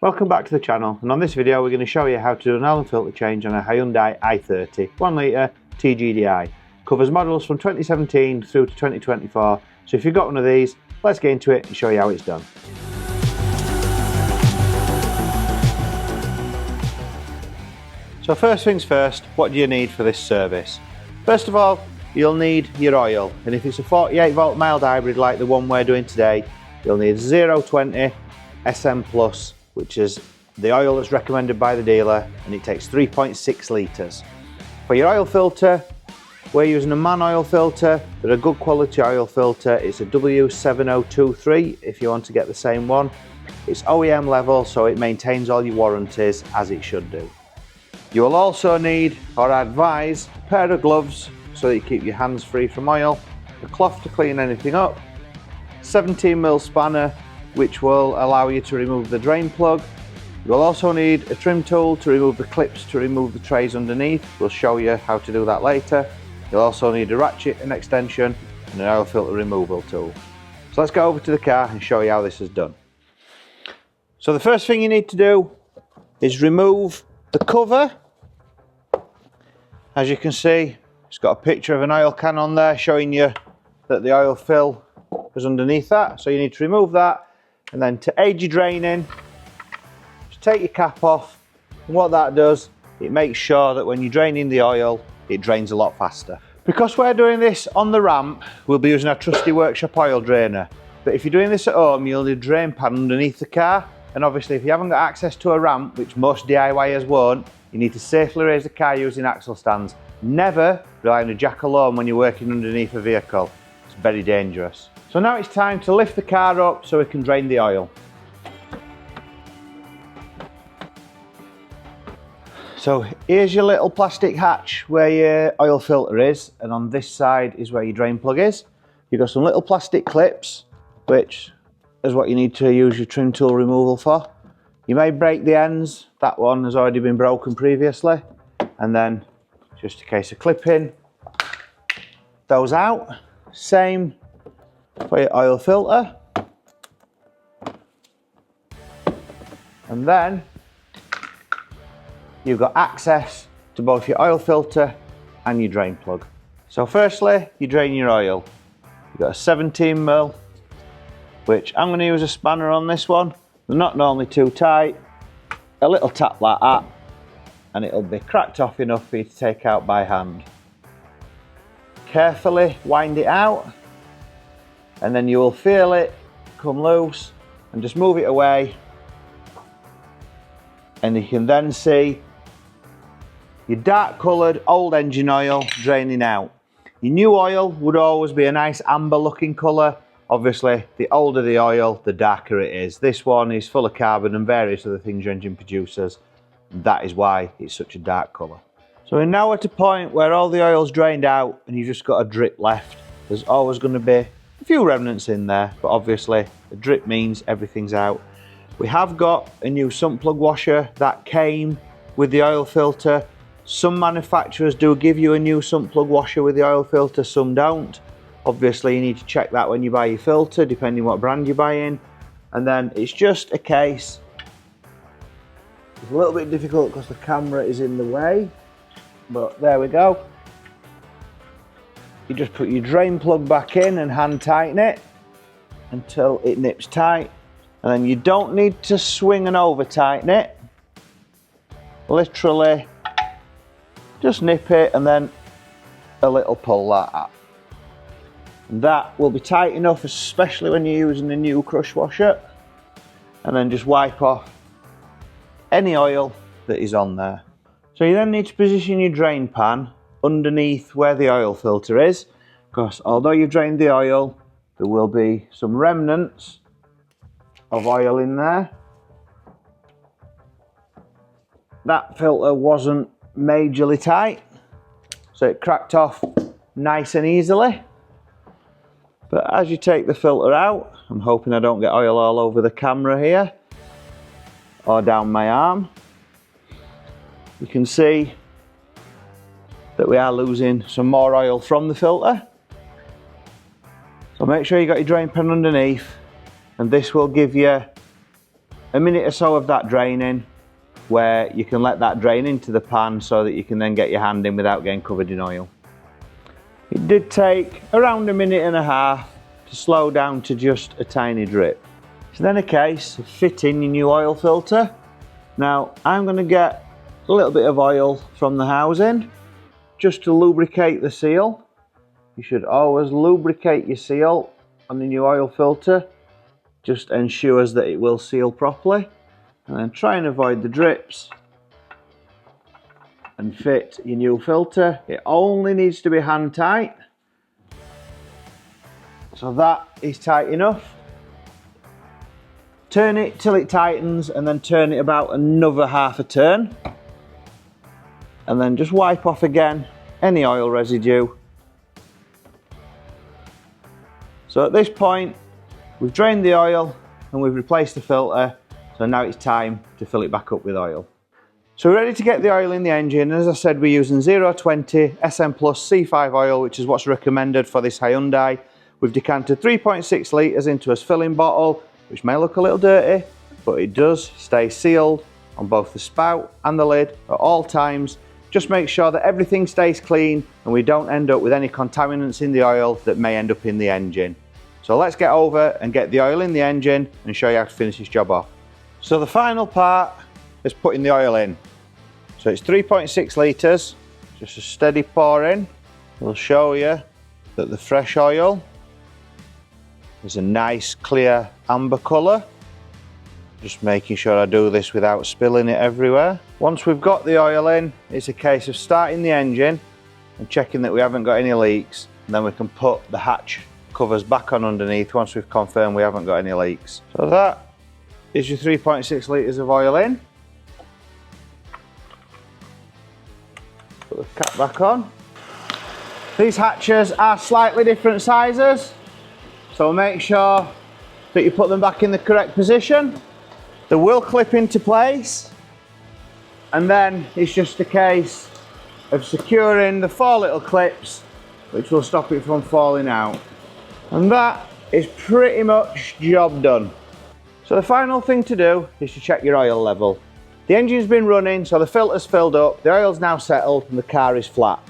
Welcome back to the channel, and on this video we're going to show you how to do an oil and filter change on a Hyundai i30 1.0 T-GDi. Covers models from 2017 through to 2024, so if you've got one of these, let's get into it and show you how it's done. So first things first, what do you need for this service? First of all, you'll need your oil, and if it's a 48 volt mild hybrid like the one we're doing today, you'll need 020 SM Plus, which is the oil that's recommended by the dealer, and it takes 3.6 litres. For your oil filter, we're using a MAN oil filter, but a good quality oil filter. It's a W7023 if you want to get the same one. It's OEM level, so it maintains all your warranties as it should do. You will also need, or advise, a pair of gloves so that you keep your hands free from oil, a cloth to clean anything up, 17mm spanner which will allow you to remove the drain plug. You'll also need a trim tool to remove the clips to remove the trays underneath. We'll show you how to do that later. You'll also need a ratchet and extension and an oil filter removal tool. So let's go over to the car and show you how this is done. So the first thing you need to do is remove the cover. As you can see, it's got a picture of an oil can on there showing you that the oil fill is underneath that. So you need to remove that, and then to aid your draining, just take your cap off, and what that does, it makes sure that when you're draining the oil, it drains a lot faster. Because we're doing this on the ramp, we'll be using our trusty workshop oil drainer. But if you're doing this at home, you'll need a drain pan underneath the car, and obviously if you haven't got access to a ramp, which most DIYers won't, you need to safely raise the car using axle stands. Never rely on a jack alone when you're working underneath a vehicle. It's very dangerous. So now it's time to lift the car up so we can drain the oil. So here's your little plastic hatch where your oil filter is, and on this side is where your drain plug is. You've got some little plastic clips, which is what you need to use your trim tool removal for. You may break the ends. That one has already been broken previously. And then just a case of clipping those out. Same for your oil filter. And then you've got access to both your oil filter and your drain plug. So firstly, you drain your oil. You've got a 17mm, which I'm going to use a spanner on this one. They're not normally too tight. A little tap like that, and it'll be cracked off enough for you to take out by hand. Carefully wind it out, and then you will feel it come loose, and just move it away, and you can then see your dark coloured old engine oil draining out. Your new oil would always be a nice amber looking colour. Obviously, the older the oil, the darker it is. This one is full of carbon and various other things your engine produces. That is why it's such a dark colour. So we're now at a point where all the oil's drained out and you've just got a drip left. There's always going to be a few remnants in there, but obviously a drip means everything's out. We have got a new sump plug washer that came with the oil filter. Some manufacturers do give you a new sump plug washer with the oil filter, some don't. Obviously you need to check that when you buy your filter, depending what brand you're buying. And then it's just a case, it's a little bit difficult because the camera is in the way, but there we go. You just put your drain plug back in and hand tighten it until it nips tight. And then you don't need to swing and over tighten it. Literally just nip it and then a little pull like that. And that will be tight enough, especially when you're using a new crush washer. And then just wipe off any oil that is on there. So you then need to position your drain pan underneath where the oil filter is, because although you've drained the oil, there will be some remnants of oil in there. That filter wasn't majorly tight, so it cracked off nice and easily. But as you take the filter out, I'm hoping I don't get oil all over the camera here or down my arm. You can see that we are losing some more oil from the filter. So make sure you got your drain pan underneath, and this will give you a minute or so of that draining, where you can let that drain into the pan so that you can then get your hand in without getting covered in oil. It did take around a minute and a half to slow down to just a tiny drip. It's then a case of fitting your new oil filter. Now I'm going to get a little bit of oil from the housing just to lubricate the seal. You should always lubricate your seal on the new oil filter. Just ensures that it will seal properly. And then try and avoid the drips and fit your new filter. It only needs to be hand tight. So that is tight enough. Turn it till it tightens and then turn it about another half a turn. And then just wipe off again any oil residue. So at this point, we've drained the oil and we've replaced the filter. So now it's time to fill it back up with oil. So we're ready to get the oil in the engine. As I said, we're using 020 SM Plus C5 oil, which is what's recommended for this Hyundai. We've decanted 3.6 litres into a filling bottle, which may look a little dirty, but it does stay sealed on both the spout and the lid at all times. Just make sure that everything stays clean and we don't end up with any contaminants in the oil that may end up in the engine. So let's get over and get the oil in the engine and show you how to finish this job off. So the final part is putting the oil in. So it's 3.6 litres, just a steady pour in. We'll show you that the fresh oil is a nice clear amber colour. Just making sure I do this without spilling it everywhere. Once we've got the oil in, it's a case of starting the engine and checking that we haven't got any leaks. And then we can put the hatch covers back on underneath once we've confirmed we haven't got any leaks. So that is your 3.6 litres of oil in. Put the cap back on. These hatches are slightly different sizes, so make sure that you put them back in the correct position. They will clip into place, and then it's just a case of securing the 4 little clips which will stop it from falling out. And that is pretty much job done. So the final thing to do is to check your oil level. The engine's been running, so the filter's filled up, the oil's now settled and the car is flat.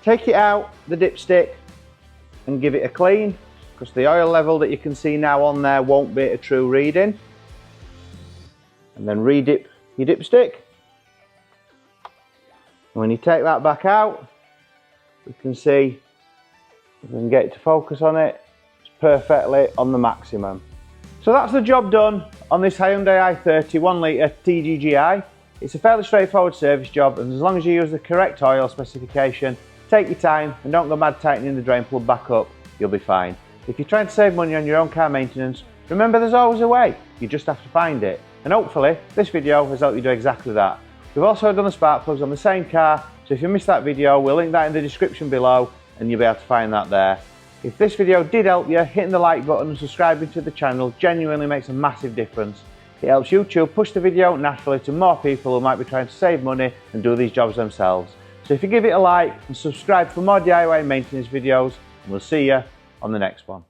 Take it out, the dipstick, and give it a clean, because the oil level that you can see now on there won't be a true reading. And then re-dip your dipstick. And when you take that back out, you can see, if we can get it to focus on it, it's perfectly on the maximum. So that's the job done on this Hyundai i30 1.0 T-GDi. It's a fairly straightforward service job, and as long as you use the correct oil specification, take your time and don't go mad tightening the drain plug back up, you'll be fine. If you're trying to save money on your own car maintenance, remember there's always a way, you just have to find it. And hopefully this video has helped you do exactly that. We've also done the spark plugs on the same car, so if you missed that video, we'll link that in the description below and you'll be able to find that there. If this video did help you, hitting the like button and subscribing to the channel genuinely makes a massive difference. It helps YouTube push the video naturally to more people who might be trying to save money and do these jobs themselves. So if you give it a like and subscribe for more DIY maintenance videos, and we'll see you on the next one.